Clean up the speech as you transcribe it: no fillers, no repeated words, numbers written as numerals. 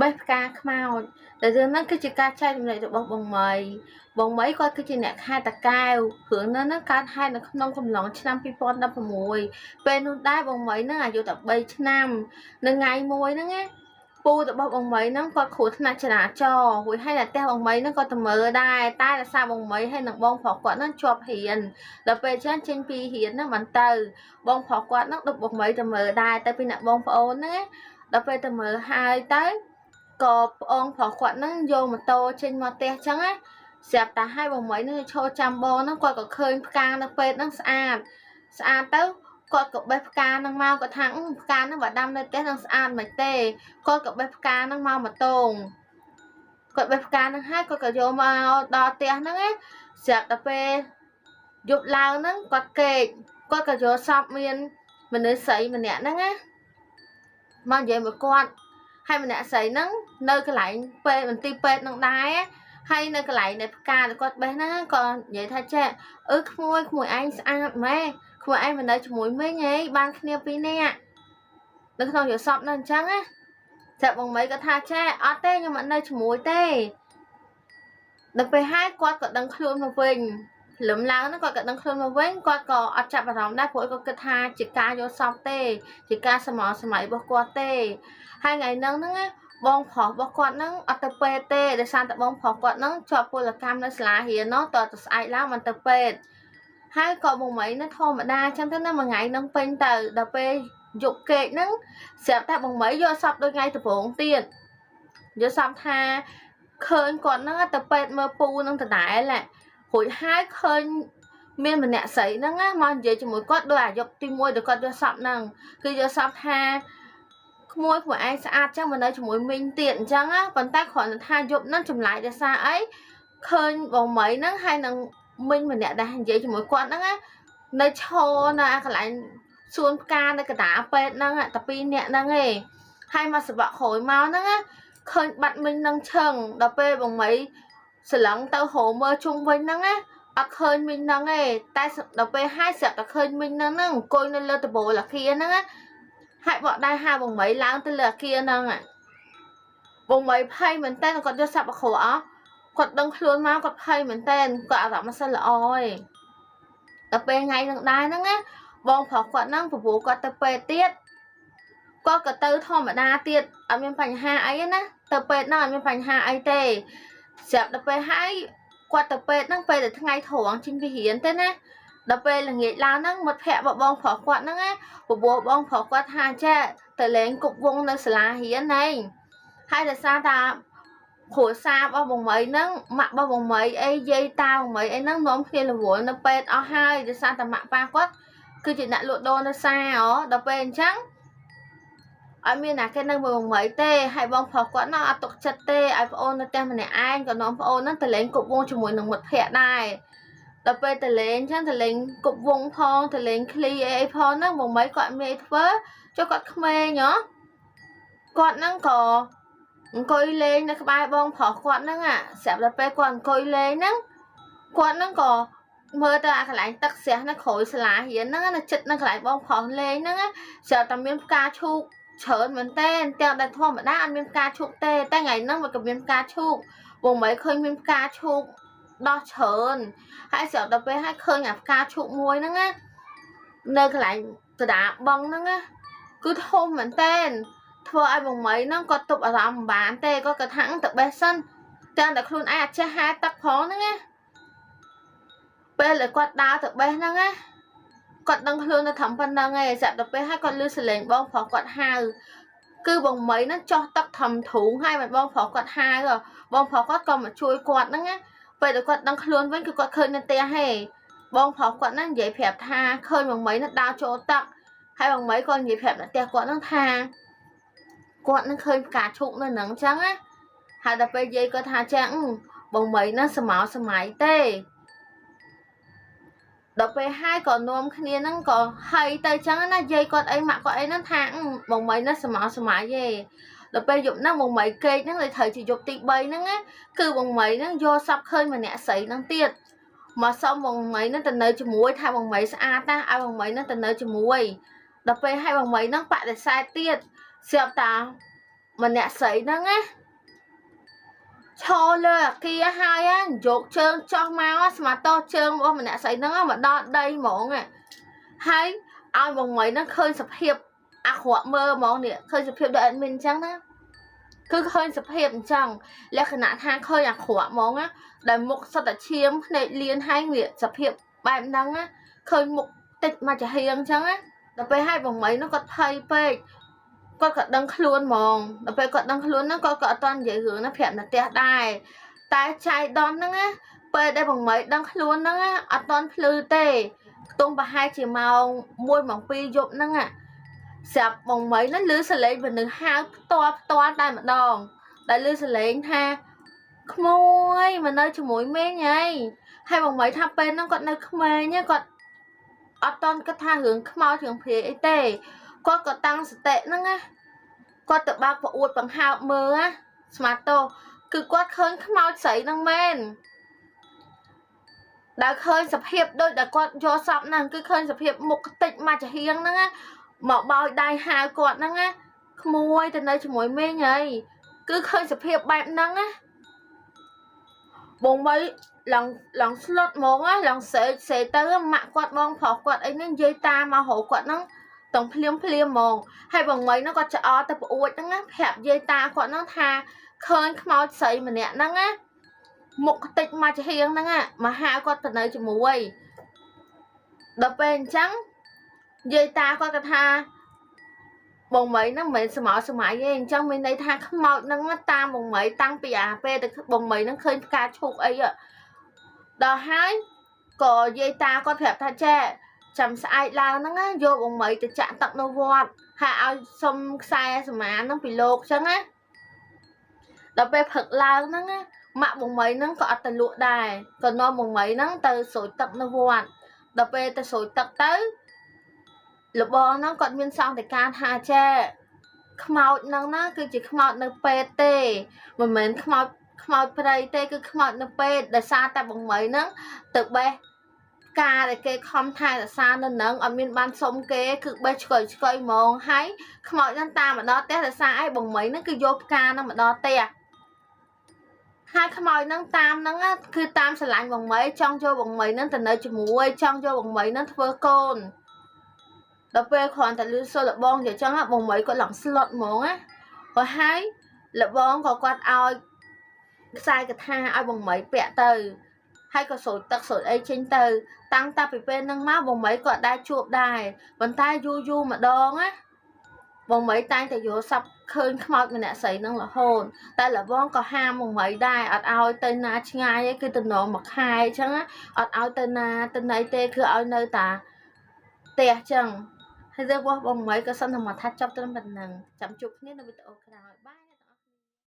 បេះផ្កាខ្មោចតែរឿងហ្នឹងគឺជាការចែករំលែករបស់បងមីគាត់គឺជាអ្នកខេត្តតាកែវរឿងហ្នឹងកើតហេតុនៅក្នុងកំឡុងឆ្នាំ2016ពេលនោះដែរបងមីហ្នឹងអាយុតែ3ឆ្នាំនៅថ្ងៃមួយហ្នឹងណាពូរបស់បងមីហ្នឹងគាត់គ្រោះថ្នាក់ចរាចរណ៍រួចហើយតែផ្ទះបងមីហ្នឹងគាត់ទៅមើលដែរតែដោយសារបងមីហើយនឹងបងប្រុសគាត់ហ្នឹងជាប់រៀនដល់ពេលចឹងចេញពីរៀនហ្នឹងបានទៅបងប្រុសគាត់ហ្នឹងដឹកបងមីទៅមើលដែរទៅពីអ្នកបងប្អូនហ្នឹងដល់ពេលទៅមើលហើយទៅក៏ប្អូនប្រុសគាត់ហ្នឹងយកម៉ូតូចេញមកផ្ទះចឹងណាស្រាប់តែឲ្យបងមីហ្នឹងឈរចាំបងហ្នឹងគាត់ក៏ឃើញផ្កានៅពេទ្យហ្នឹងស្អាតទៅគាត់ក៏បេះផ្កាហ្នឹងមកគាត់ថាផ្កាហ្នឹងបើដាំនៅផ្ទះនឹងស្អាតមិនទេគាត់ក៏បេះផ្កាហ្នឹងមកម៉ូតូគាត់បេះផ្កាហ្នឹងហើយគាត់ក៏យកមកដល់ផ្ទះហ្នឹងណាស្រាប់តែពេលយប់ឡើងហ្នឹងគាត់គេចគាត់ក៏យកសពមានមនុស្សស្រីម្នាក់ហ្នឹងណាមកនិយាយមកគាត់ហើយម្នាក់ស្រីហ្នឹងនៅកន្លែងពេទ្យមន្ទីរពេទ្យនឹងដែរហើយនៅកន្លែងនៃផ្កាដែលគាត់បេះហ្នឹងក៏និយាយថាចេះក្មួយឯងស្អាតម៉ែក្មួយឯងមិននៅជាមួយមីងហីបានគ្នាពីរនាក់នៅក្នុងយល់សពហ្នឹងអញ្ចឹងណាចាក់បងមីក៏ថាចេះអត់ទេខ្ញុំអត់នៅជាមួយទេដល់ពេលហើយគាត់ក៏ដឹងខ្លួនមកវិញលំឡើងហ្នឹងគាត់ក៏ដឹងខ្លួនមកវិញគាត់ក៏អត់ចាប់អារម្មណ៍ដែរព្រោះគាត់គិតថាជាការយកសពទេជាការសម័យរបស់គាត់ទេហើយថ្ងៃហ្នឹងណាបងប្រុសរបស់គាត់ហ្នឹងអត់ទៅពេទ្យទេដោយសារតែបងប្រុសគាត់ហ្នឹងជាប់ពលកម្មនៅសាលារៀននោះតើទៅស្អែកឡើងមិនទៅពេទ្យហើយក៏បងមីហ្នឹងធម្មតាអញ្ចឹងទៅណាមួយថ្ងៃហ្នឹងពេញទៅដល់ពេលយប់គេកហ្នឹងស្រាប់តែបងមីយកសពដូចថ្ងៃដំបូងទៀតយកសពថាឃើញគាត់ហ្នឹងទៅពេទ្យមើលពូនឹងដដែលរួចហើយឃើញមានម្នាក់ស្រីហ្នឹងមកនិយាយជាមួយគាត់ដោយអាយុទី1ដែលគាត់យកសពហ្នឹងគឺយកសពថាក្មួយឯងស្អាតចឹងមកនៅជាមួយមីងទៀតអញ្ចឹងប៉ុន្តែគ្រាន់តែថាយប់ហ្នឹងចម្លែកដោយសារអីឃើញបងមីហ្នឹងហើយនឹងមីងម្នាក់ដែលនិយាយជាមួយគាត់ហ្នឹងនៅឈរនៅកន្លែងសួនផ្កានៅកណ្ដាលពេទ្យហ្នឹងតែពីរនាក់ហ្នឹងឯងហើយមកសបកក្រោយមកហ្នឹងឃើញបាត់មីងនឹងឈឹងដល់ពេលបងមីស្រឡឹងទៅហៅមើលជុំវិញហ្នឹងអត់ឃើញមីងហ្នឹងទេតែដល់ពេលហើយស្រាប់តែឃើញមីងហ្នឹងអង្គុយនៅលើដបូលអាគារហ្នឹងហើយបកដៃហៅបងមីឡើងទៅលើអាគារហ្នឹងបងមីភ័យមែនតើគាត់យកសាប់អាក្រក់គាត់ដឹងខ្លួនមកគាត់ភ័យមែនតើគាត់អារម្មណ៍មិនសូវល្អទេដល់ពេលថ្ងៃហ្នឹងដែរហ្នឹងបងប្រុសគាត់ហ្នឹងពពោះគាត់ទៅពេទ្យទៀតគាត់ក៏ទៅធម្មតាទៀតអត់មានបញ្ហាអីណាទៅពេទ្យហ្នឹងអត់មានបញ្ហាអីទេស្រាប់ដល់ពេលហើយគាត់ទៅពេទ្យហ្នឹងពេលតែថ្ងៃត្រង់ចេញពីរៀនទេណាដល់ពេលល្ងាចឡើងហ្នឹងមិត្តភ័ក្តិរបស់បងប្រុសគាត់ហ្នឹងពពោះបងប្រុសគាត់ថាចេះទៅលេងគប់វងនៅសាលារៀនឯងហើយដោយសារថាគ្រួសាររបស់បងមីហ្នឹងម៉ាក់របស់បងមីអីយាយតាបងមីអីហ្នឹងនាំគ្នារវល់នៅពេទ្យអស់ហើយដោយសារតែម៉ាក់ប៉ាគាត់គឺជាអ្នកលក់ដូរនៅផ្សារដល់ពេលអញ្ចឹងអត់មានណាគេនៅមួយបងមីទេហើយបងប្រុសគាត់នោះអត់ទុកចិត្តទេឲ្យប្អូននៅផ្ទះម្នាក់ឯងក៏នាំប្អូនហ្នឹងទៅលេងគប់វងជាមួយនឹងមិត្តភ័ក្តិដែរដល់ពេលទៅលេងអញ្ចឹងទៅលេងគប់វងផងទៅលេងឃ្លីអីផងហ្នឹងបងមីគាត់មានអីធ្វើចុះគាត់ក្មេងគាត់ហ្នឹងក៏អង្គុយលេងនៅក្បែរបងប្រុសគាត់ហ្នឹងស្រាប់តែពេលគាត់អង្គុយលេងហ្នឹងគាត់ហ្នឹងក៏មើលទៅអាកន្លែងទឹកស្រះនៅក្រោយសាលារៀនហ្នឹងនៅចិត្តនៅកន្លែងបងប្រុសលេងហ្នឹងស្រាប់តែមានផ្កាឈូកច្រើនមែនតើទាំងដែលធម្មតាអត់មានផ្កាឈូកទេតែថ្ងៃហ្នឹងវាក៏មានផ្កាឈូកបងមិនឃើញមានផ្កាឈូកដោះច្រើនហើយស្រាប់តែពេលហើយឃើញអាផ្កាឈូកមួយហ្នឹងនៅកន្លែងកណ្ដាលបឹងហ្នឹងគឺធំមែនតើធ្វើឲ្យបងមីហ្នឹងគាត់ទប់អារម្មណ៍មិនបានទេគាត់ក៏ថាទៅបេះសិនទាំងតែខ្លួនឯងអាចចេះហែទឹកផងហ្នឹងពេលគាត់ដើរទៅបេះហ្នឹងគាត់ដឹងខ្លួនទៅត្រឹមប៉ុណ្្នឹងឯងស្រាប់តែពេលហើយគាត់លឺសលេងបងប្រុសគាត់ហៅគឺបងមីហ្នឹងចោះទឹកធំធូងហើយមិនបងប្រុសគាត់ហៅបងប្រុសគាត់ក៏មកជួយគាត់ហ្នឹងពេលដែលគាត់ដឹងខ្លួនវិញគឺគាត់ឃើញនៅផ្ទះហេបងប្រុសគាត់ហ្នឹងនិយាយប្រាប់ថាឃើញបងមីហ្នឹងដើរចូលទឹកហើយបងមីក៏និយាយប្រាប់អ្នកផ្ទះគាត់ហ្នឹងថាគាត់នឹងឃើញផ្កាឈូកនៅហ្នឹងអញ្ចឹងហើយដល់ពេលយាយគាត់ថាចឹងបងមីហ្នឹងសម័យទេដល់ពេលហើយក៏នាំគ្នាហ្នឹងក៏ហីទៅចឹងណាយាយគាត់អីម៉ាក់គាត់អីហ្នឹងថាបងមីហ្នឹងសម័យទេដល់ពេលយប់ហ្នឹងបងមីគេកហ្នឹងเลยត្រូវជាយប់ទី3ហ្នឹងគឺបងមីហ្នឹងយកសັບឃើញម្នាក់ស្រីហ្នឹងទៀតមកសុំបងមីហ្នឹងទៅនៅជាមួយថាបងមីស្អាតណាឲ្យបងមីហ្នឹងទៅនៅជាមួយដល់ពេលហើយបងមីហ្នឹងបដិសេធទៀតស្រាប់តា mà nè sấy nâng á cho lơ kia hai á dột trơn cho mau á mà to trơn mà nè sấy nâng á mà đo đây món à hay ai bồng mấy nó khơi sập hiệp khỏa mơ món nè khơi sập hiệp đợi mình chăng đó cứ khơi sập hiệp chẳng lẽ khả năng thang khơi khỏa món á để một sao tại chiếm này liền hai nguyện sập hiệp bài nâng á khơi một tịch mà chả hiền chăng á đợtไปให้บงmấy nó có thay pe có cả đăng luôn mong đợtไปcó đăng luôn nó có cả toàn dễ hướng nó phèn là tẹt đài tai chai đón nó á pe đây bồng mấy đăng luôn nó á ở toàn phư tê tung bà hai chỉ màu môi mỏng pi dụng nó á sạp bồng mấy nó lưới sờ lên và nửa hai to to tay mà đòn đại lưới sờ lên ha môi mà nơi cho mũi mê nhây hai bồng mấy tham pe nó còn nơi mê nhá còn ở toàn cái tha hướng mau thường phía ấy tê có tăng tệ nó á có tự ba của uột bằng hào mơ á smarto cứ quát khơi mau sấy năng men đã khơi sập hiệp đôi đã quát cho sập năng cứ khơi sập hiệp một cái tịch mà chả hiếng nó á mở bao đai hai quạt nó á môi từ đây cho mỗi mê nhây cứ khơi sập hiệp bạn năng á bông mấy lần slot món á lần sẽ tới mạng quạt mong phỏ quạt ấy nên dây ta mà hổ quạt nó tổng phim mong hay bằng mấy nó có cho tập uống nó á hẹp dây ta quạt nó tha khơi mau sấy mà nè nó á một cái tịch mà chỉ hiền nó á mà hai quạt từ đây cho muối đập bên trắng dây ta có cái tha bông mấy nó mình sẽ mở vậy trong mình đây tha mau nó ta bông mấy tăng bìa về từ bông mấy nó khơi ca chụp ấy ạ đó hai có dây ta có phép tha che chăm sai là nó á vô bông mấy từ chạm tận nó vọt hạ ao xong sai mà nó bị lột chẳng á đó về phật là nó á mạ bông mấy nó có từ lụa đài còn nó bông mấy nó từ sổi tận nó vọt đó về từ sổi tận tới lúc bò nó còn miên xong thì can hà che mau nó cứ chỉ mau nó pt mà mình mau play tê cứ mau nó p để xa ta bằng mấy nó từ b ca để kê không thay là xa nên nâng ở miền ban sông kê cứ b chơi mong hay mau nó ta mà đó té là xa ai bằng mấy nó cứ vô ca nó mà đó tè hai mau nó tam nó cứ tam sẽ lại bằng mấy trong cho bằng mấy nó từ nơi cho muối trong cho bằng mấy nó thưa côn đợt về khoản tại lưu sơ là bon để cho á bông mấy có lỏng slot món á rồi hai là bon có quạt ao sai cái tha ai bông mấy bẹ từ hay có sổ tật sổ ấy trên từ tăng ta bị bên nâng má bông mấy có đai chuột đài bàn tay du mà đón á bông mấy tay thì vô sắp khơi khmọt mình đã xảy năng là hồn tại là bon có ham bông mấy đai ở ao tên na ngay ấy cứ từ nó mặc hai chẳng á ở ao tên này tê cứ ao nơi ta tè chẳng hay giờ bông mấy cái sân thằng mà thắt chọc tên mình nằng chậm chụp nhất là video